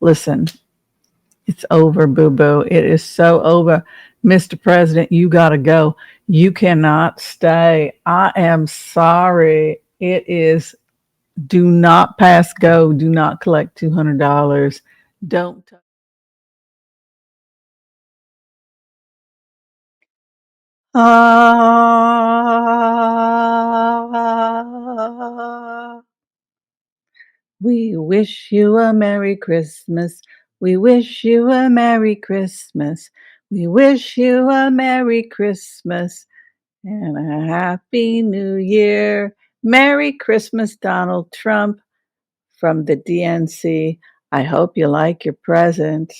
Listen, it's over, boo-boo. It is so over. Mr. President, you got to go. You cannot stay. I am sorry. It is, do not pass go. Do not collect $200. Don't. We wish you a Merry Christmas. We wish you a Merry Christmas. We wish you a Merry Christmas and a Happy New Year. Merry Christmas, Donald Trump from the DNC. I hope you like your present.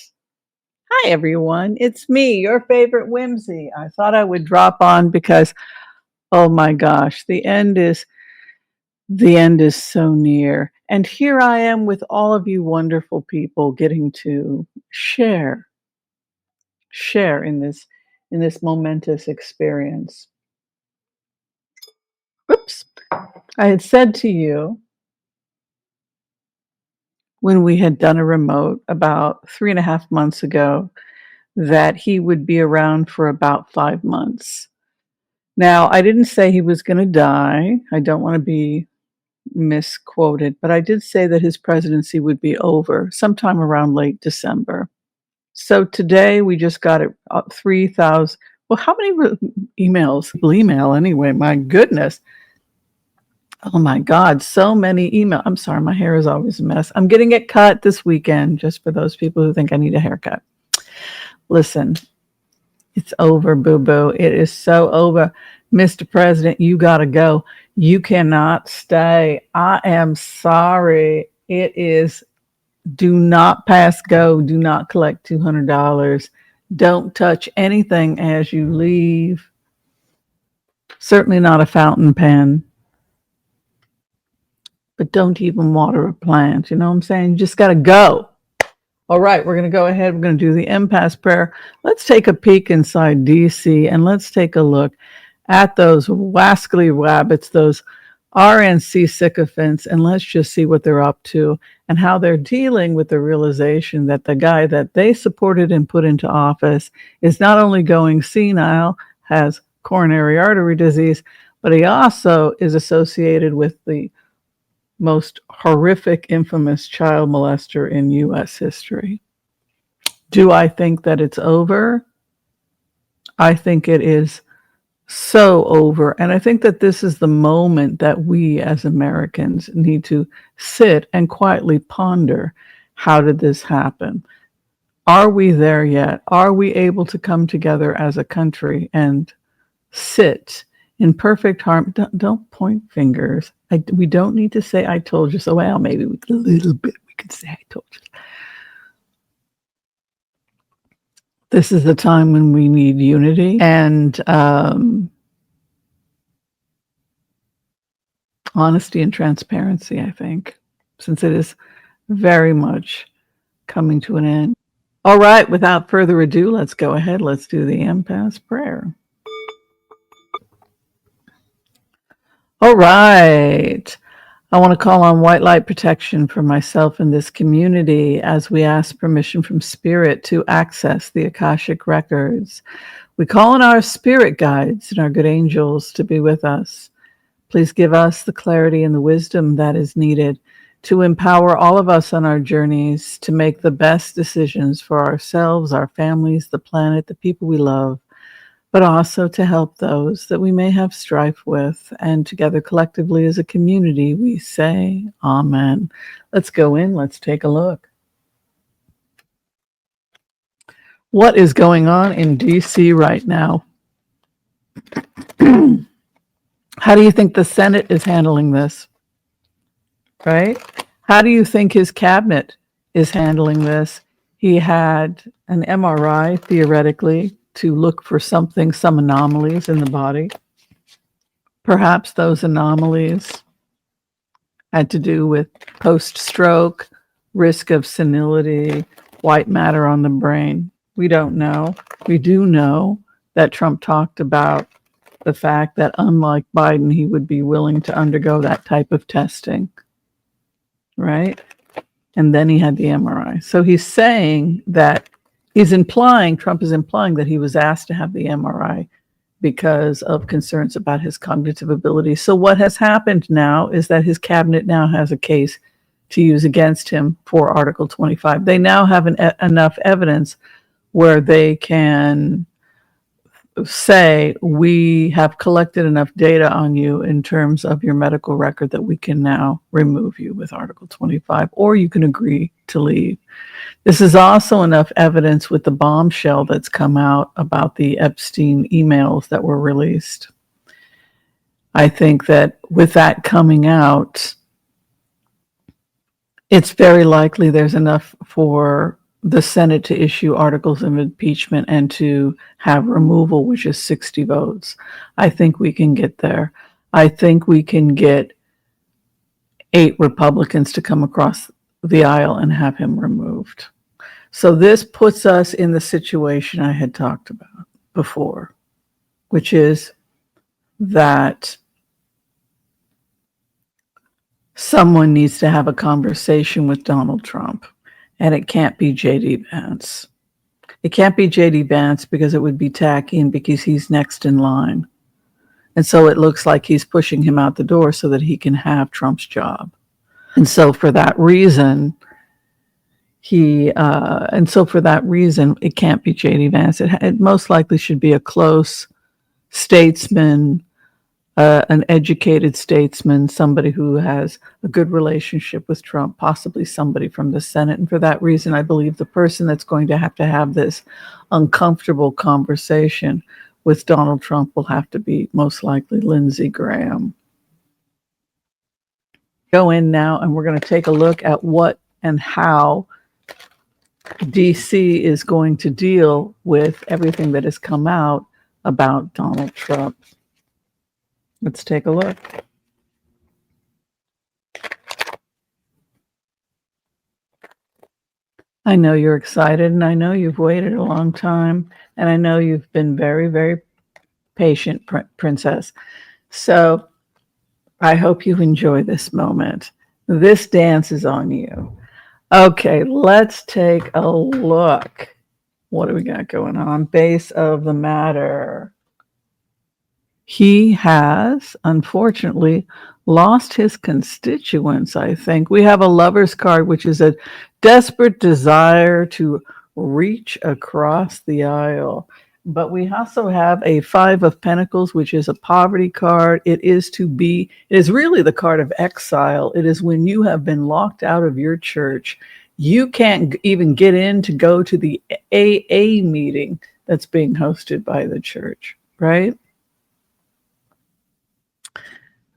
Hi, everyone. It's me, your favorite Whimsy. I thought I would drop on because, oh my gosh, the end is so near. And here I am with all of you wonderful people getting to share in this momentous experience. Oops. I had said to you when we had done a remote about 3.5 months ago that he would be around for about 5 months. Now, I didn't say he was going to die. I don't want to be misquoted, but I did say that his presidency would be over sometime around late December. So today we just got it 3,000. Well, how many emails? People email anyway. My goodness. Oh my God, so many emails. I'm sorry, my hair is always a mess. I'm getting it cut this weekend just for those people who think I need a haircut. Listen, it's over, boo-boo. It is so over. Mr. President, you got to go. You cannot stay. I am sorry. It is, do not pass go. Do not collect $200. Don't touch anything as you leave. Certainly not a fountain pen. But don't even water a plant. You know what I'm saying? You just got to go. All right, we're going to go ahead. We're going to do the Empath prayer. Let's take a peek inside DC and let's take a look at those wascally rabbits, those RNC sycophants, and let's just see what they're up to and how they're dealing with the realization that the guy that they supported and put into office is not only going senile, has coronary artery disease, but he also is associated with the most horrific, infamous child molester in U.S. history. Do I think that it's over? I think it is so over. And I think that this is the moment that we as Americans need to sit and quietly ponder, how did this happen? Are we there yet? Are we able to come together as a country and sit in perfect harmony? Don't point fingers. We don't need to say, I told you so. Well, maybe a little bit we could say, I told you. This is the time when we need unity and honesty and transparency, I think, since it is very much coming to an end. All right, without further ado, let's go ahead. Let's do the Empath prayer. All right. I want to call on white light protection for myself and this community as we ask permission from Spirit to access the Akashic records. We call on our spirit guides and our good angels to be with us. Please give us the clarity and the wisdom that is needed to empower all of us on our journeys to make the best decisions for ourselves, our families, the planet, the people we love, but also to help those that we may have strife with. And together collectively as a community, we say, Amen. Let's go in. Let's take a look. What is going on in DC right now? How do you think the Senate is handling this? Right? How do you think his cabinet is handling this? He had an MRI, theoretically, to look for some anomalies in the body. Perhaps those anomalies had to do with post-stroke, risk of senility, white matter on the brain. We don't know. We do know that Trump talked about the fact that unlike Biden, he would be willing to undergo that type of testing, right? and then he had the MRI. So he's saying that Trump is implying that he was asked to have the MRI because of concerns about his cognitive ability. So what has happened now is that his cabinet now has a case to use against him for Article 25. They now have enough evidence where they can say, we have collected enough data on you in terms of your medical record that we can now remove you with Article 25, or you can agree to leave. This is also enough evidence with the bombshell that's come out about the Epstein emails that were released. I think that with that coming out, it's very likely there's enough for the Senate to issue articles of impeachment and to have removal, which is 60 votes. I think we can get there. I think we can get 8 Republicans to come across the aisle and have him removed. So this puts us in the situation I had talked about before, which is that someone needs to have a conversation with Donald Trump. And it can't be J.D. Vance. It can't be J.D. Vance because it would be tacky and because he's next in line. And so it looks like he's pushing him out the door so that he can have Trump's job. And so for that reason, it can't be J.D. Vance. It most likely should be a close statesman, an educated statesman, somebody who has a good relationship with Trump, possibly somebody from the Senate. And for that reason, I believe the person that's going to have this uncomfortable conversation with Donald Trump will have to be most likely Lindsey Graham. Go in now, and we're going to take a look at what and how DC is going to deal with everything that has come out about Donald Trump. Let's take a look. I know you're excited, and I know you've waited a long time, and I know you've been very, very patient, Princess. So I hope you enjoy this moment. This dance is on you. Okay, let's take a look. What do we got going on? Base of the matter. He has, unfortunately, lost his constituents, I think. We have a Lover's card, which is a desperate desire to reach across the aisle. But we also have a 5 of Pentacles, which is a poverty card. It is really the card of exile. It is when you have been locked out of your church. You can't even get in to go to the AA meeting that's being hosted by the church, right?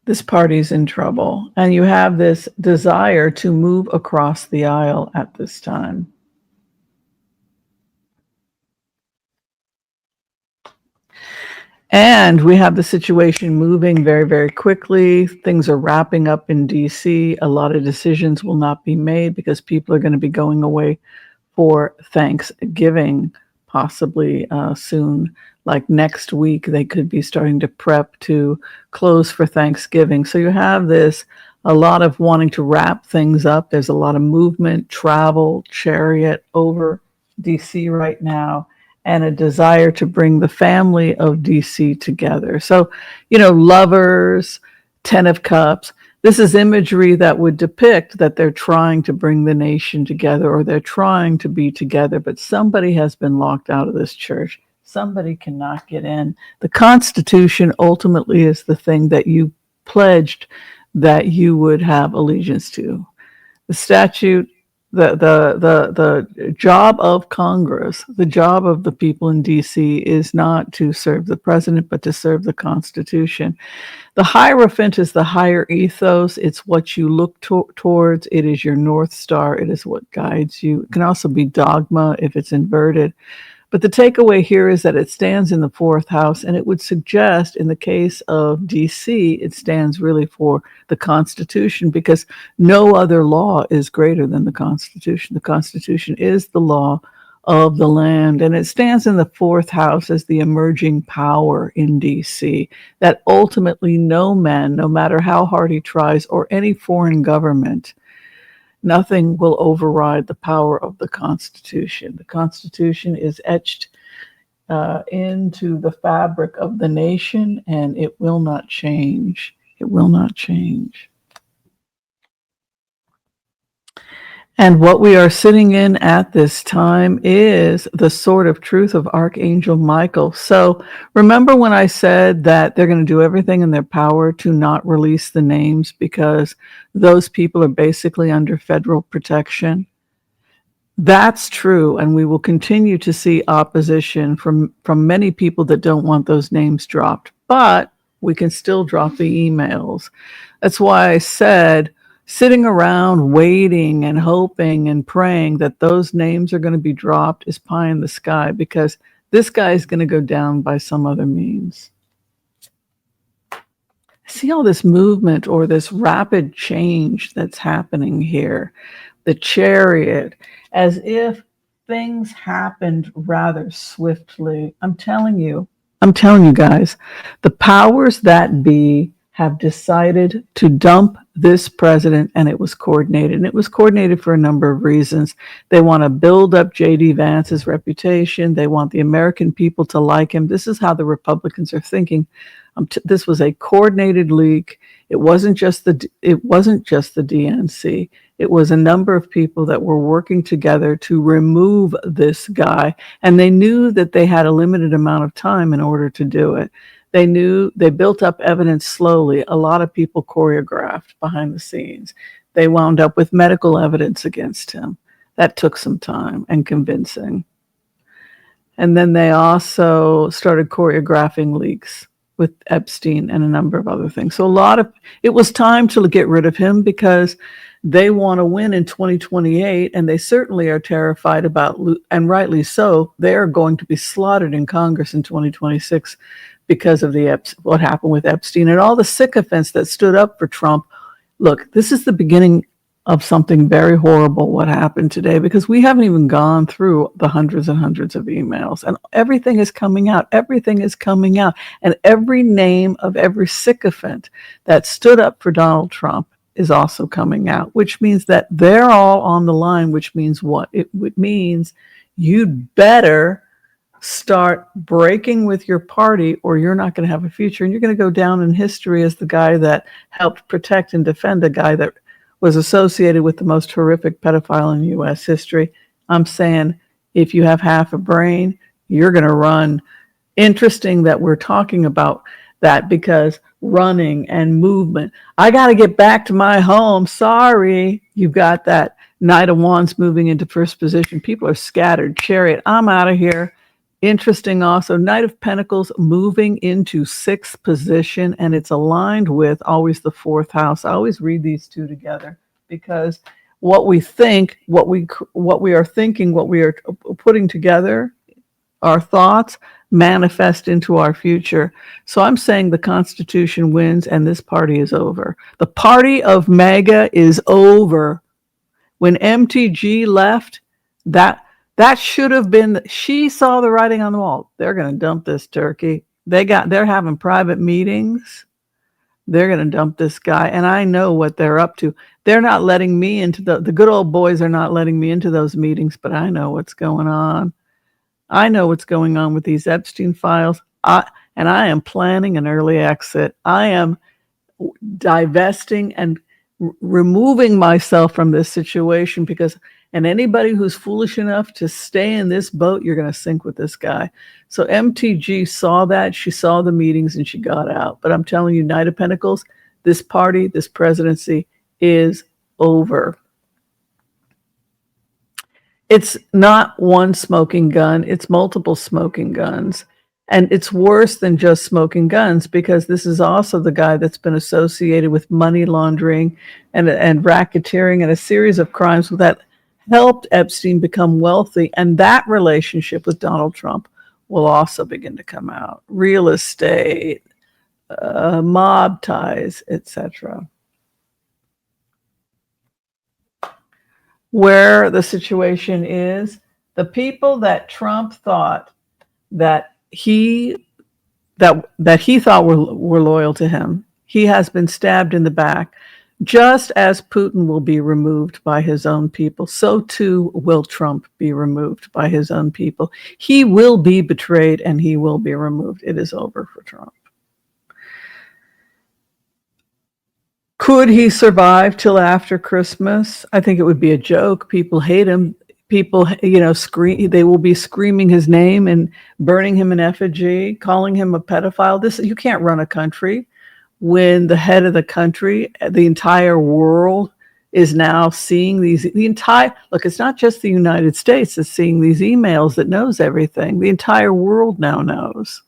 This party's in trouble, and you have this desire to move across the aisle at this time. And we have the situation moving very, very quickly. Things are wrapping up in DC. A lot of decisions will not be made because people are going to be going away for Thanksgiving, possibly soon. Like next week, they could be starting to prep to close for Thanksgiving. So you have a lot of wanting to wrap things up. There's a lot of movement, travel, chariot over DC right now, and a desire to bring the family of DC together. So, Lovers, 10 of Cups. This is imagery that would depict that they're trying to bring the nation together, or they're trying to be together, but somebody has been locked out of this church. Somebody cannot get in. The Constitution ultimately is the thing that you pledged that you would have allegiance to. The statute, the job of Congress, the job of the people in DC is not to serve the president, but to serve the Constitution. The Hierophant is the higher ethos. It's what you look towards. It is your North Star. It is what guides you. It can also be dogma if it's inverted. But the takeaway here is that it stands in the 4th house, and it would suggest in the case of DC, it stands really for the Constitution, because no other law is greater than the Constitution. The Constitution is the law of the land, and it stands in the 4th house as the emerging power in DC, that ultimately no man, no matter how hard he tries, or any foreign government, Nothing will override the power of the Constitution. The Constitution is etched into the fabric of the nation, and it will not change. It will not change. And what we are sitting in at this time is the sword of truth of Archangel Michael. So remember when I said that they're going to do everything in their power to not release the names because those people are basically under federal protection? That's true, and we will continue to see opposition from many people that don't want those names dropped. But we can still drop the emails. That's why I said sitting around waiting and hoping and praying that those names are going to be dropped is pie in the sky, because this guy is going to go down by some other means. See all this movement or this rapid change that's happening here. The Chariot, as if things happened rather swiftly. I'm telling you guys, the powers that be have decided to dump this president, and it was coordinated. And it was coordinated for a number of reasons. They want to build up J.D. Vance's reputation. They want the American people to like him. This is how the Republicans are thinking. This was a coordinated leak. It wasn't just the DNC. It was a number of people that were working together to remove this guy, and they knew that they had a limited amount of time in order to do it. They knew they built up evidence slowly. A lot of people choreographed behind the scenes. They wound up with medical evidence against him. That took some time and convincing. And then they also started choreographing leaks with Epstein and a number of other things. So it was time to get rid of him because they want to win in 2028, and they certainly are terrified about, and rightly so, they are going to be slaughtered in Congress in 2026 because of what happened with Epstein and all the sycophants that stood up for Trump. Look, this is the beginning of something very horrible, what happened today, because we haven't even gone through the hundreds and hundreds of emails, and everything is coming out. Everything is coming out. And every name of every sycophant that stood up for Donald Trump is also coming out, which means that they're all on the line, which means what? It means you'd better start breaking with your party, or you're not going to have a future, and you're going to go down in history as the guy that helped protect and defend a guy that was associated with the most horrific pedophile in U.S. history. I'm saying if you have half a brain, you're going to run. Interesting that we're talking about that, because running and movement. I got to get back to my home. Sorry. You've got that Knight of Wands moving into first position. People are scattered. Chariot, I'm out of here. Interesting also, Knight of Pentacles moving into sixth position, and it's aligned with always the fourth house. I always read these two together because what we think, what we are thinking, what we are putting together, our thoughts manifest into our future. So I'm saying the Constitution wins and this party is over. The party of MAGA is over. When MTG left, that should have been, she saw the writing on the wall. They're going to dump this turkey. They're having private meetings. They're going to dump this guy. And I know what they're up to. They're not letting me into the good old boys are not letting me into those meetings, but I know what's going on. I know what's going on with these Epstein files. And I am planning an early exit. I am divesting and removing myself from this situation, and anybody who's foolish enough to stay in this boat, you're going to sink with this guy. So MTG saw that. She saw the meetings and she got out. But I'm telling you, Knight of Pentacles, this party, this presidency is over. It's not one smoking gun. It's multiple smoking guns. And it's worse than just smoking guns, because this is also the guy that's been associated with money laundering and racketeering and a series of crimes that helped Epstein become wealthy. And that relationship with Donald Trump will also begin to come out. Real estate, mob ties, etc. Where the situation is, the people that Trump thought that he thought were loyal to him, he has been stabbed in the back. Just as Putin will be removed by his own people, so too will Trump be removed by his own people. He will be betrayed and he will be removed. It is over for Trump. Could he survive till after Christmas? I think it would be a joke. People hate him. People, scream. They will be screaming his name and burning him in effigy, calling him a pedophile. You can't run a country when the head of the country, the entire world is now seeing look, it's not just the United States that's seeing these emails that knows everything. The entire world now knows.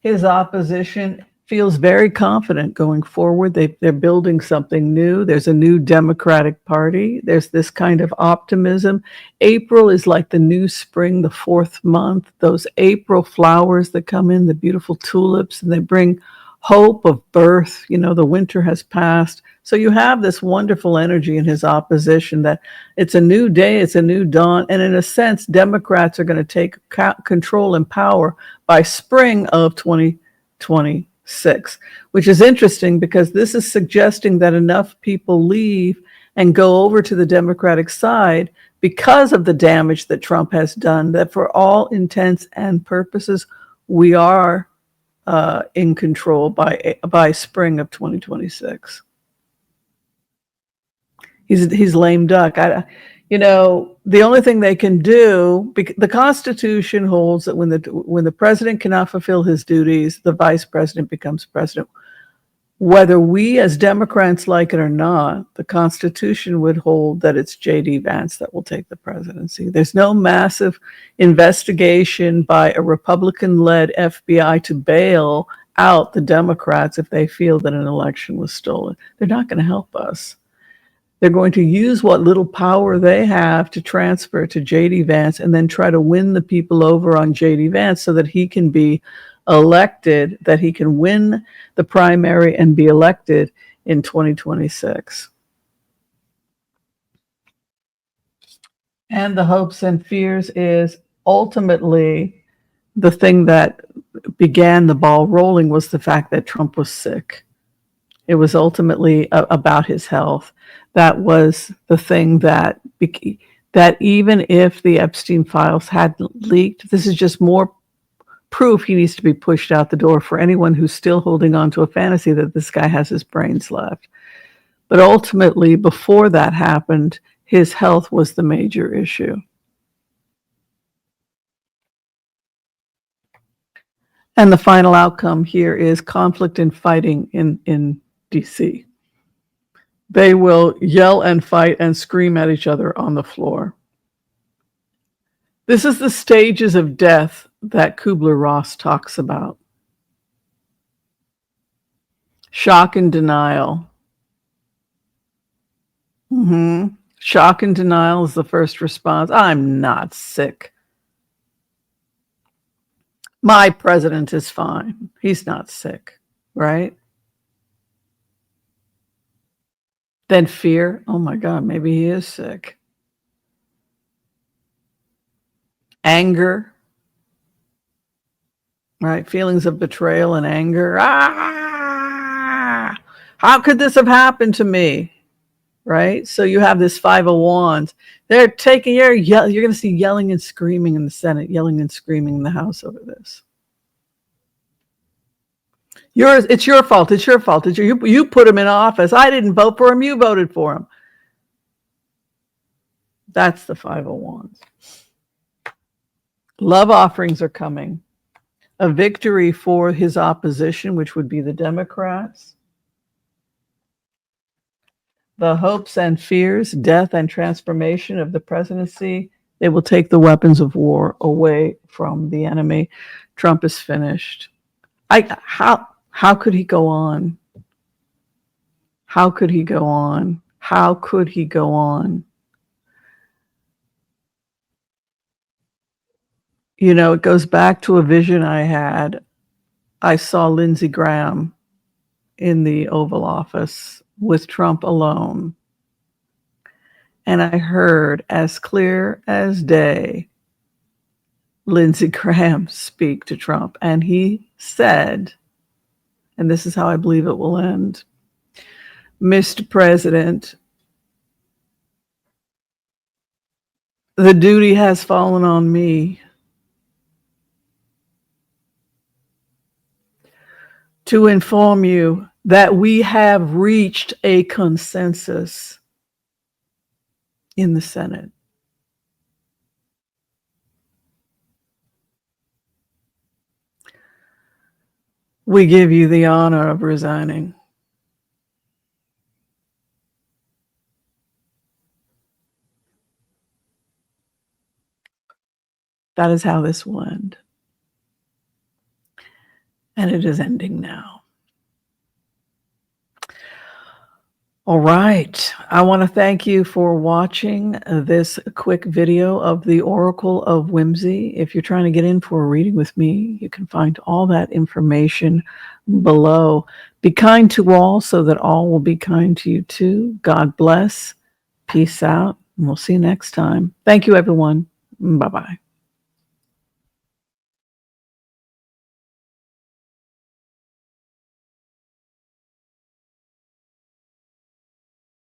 His opposition feels very confident going forward. They're building something new. There's a new Democratic Party. There's this kind of optimism. April is like the new spring, the fourth month. Those April flowers that come in, the beautiful tulips, and they bring hope of birth. The winter has passed. So you have this wonderful energy in his opposition that it's a new day, it's a new dawn. And in a sense, Democrats are going to take control and power by spring of 2026, which is interesting because this is suggesting that enough people leave and go over to the Democratic side because of the damage that Trump has done, that for all intents and purposes, we are in control by spring of 2026. He's lame duck. The only thing they can do, the Constitution holds that when the president cannot fulfill his duties, the vice president becomes president. Whether we as Democrats like it or not, the Constitution would hold that it's J.D. Vance that will take the presidency. There's no massive investigation by a Republican-led FBI to bail out the Democrats if they feel that an election was stolen. They're not going to help us. They're going to use what little power they have to transfer to J.D. Vance and then try to win the people over on J.D. Vance so that he can be elected, that he can win the primary and be elected in 2026. And the hopes and fears is ultimately the thing that began the ball rolling was the fact that Trump was sick. It was ultimately about his health. That was the thing that even if the Epstein files had leaked, this is just more proof he needs to be pushed out the door for anyone who's still holding on to a fantasy that this guy has his brains left. But ultimately, before that happened, his health was the major issue. And the final outcome here is conflict and fighting in DC. They will yell and fight and scream at each other on the floor. This is the stages of death that Kubler-Ross talks about. Shock and denial. Shock and denial is the first response. I'm not sick. My president is fine. He's not sick, right? Then fear. Oh my God, maybe he is sick. Anger. Right? Feelings of betrayal and anger. How could this have happened to me? Right? So you have this Five of Wands. They're taking you're going to see yelling and screaming in the Senate, yelling and screaming in the House over this. It's your fault. It's your fault. You put him in office. I didn't vote for him. You voted for him. That's the Five of Wands. Love offerings are coming. A victory for his opposition, which would be the Democrats. The hopes and fears, death and transformation of the presidency. They will take the weapons of war away from the enemy. Trump is finished. How could he go on? How could he go on? How could he go on? It goes back to a vision I had. I saw Lindsey Graham in the Oval Office with Trump alone. And I heard as clear as day Lindsey Graham speak to Trump. And he said, And this is how I believe it will end. Mr. President, the duty has fallen on me to inform you that we have reached a consensus in the Senate. We give you the honor of resigning. That is how this will end. And it is ending now. All right. I want to thank you for watching this quick video of the Oracle of Whimsy. If you're trying to get in for a reading with me, you can find all that information below. Be kind to all so that all will be kind to you too. God bless. Peace out. And we'll see you next time. Thank you, everyone. Bye-bye.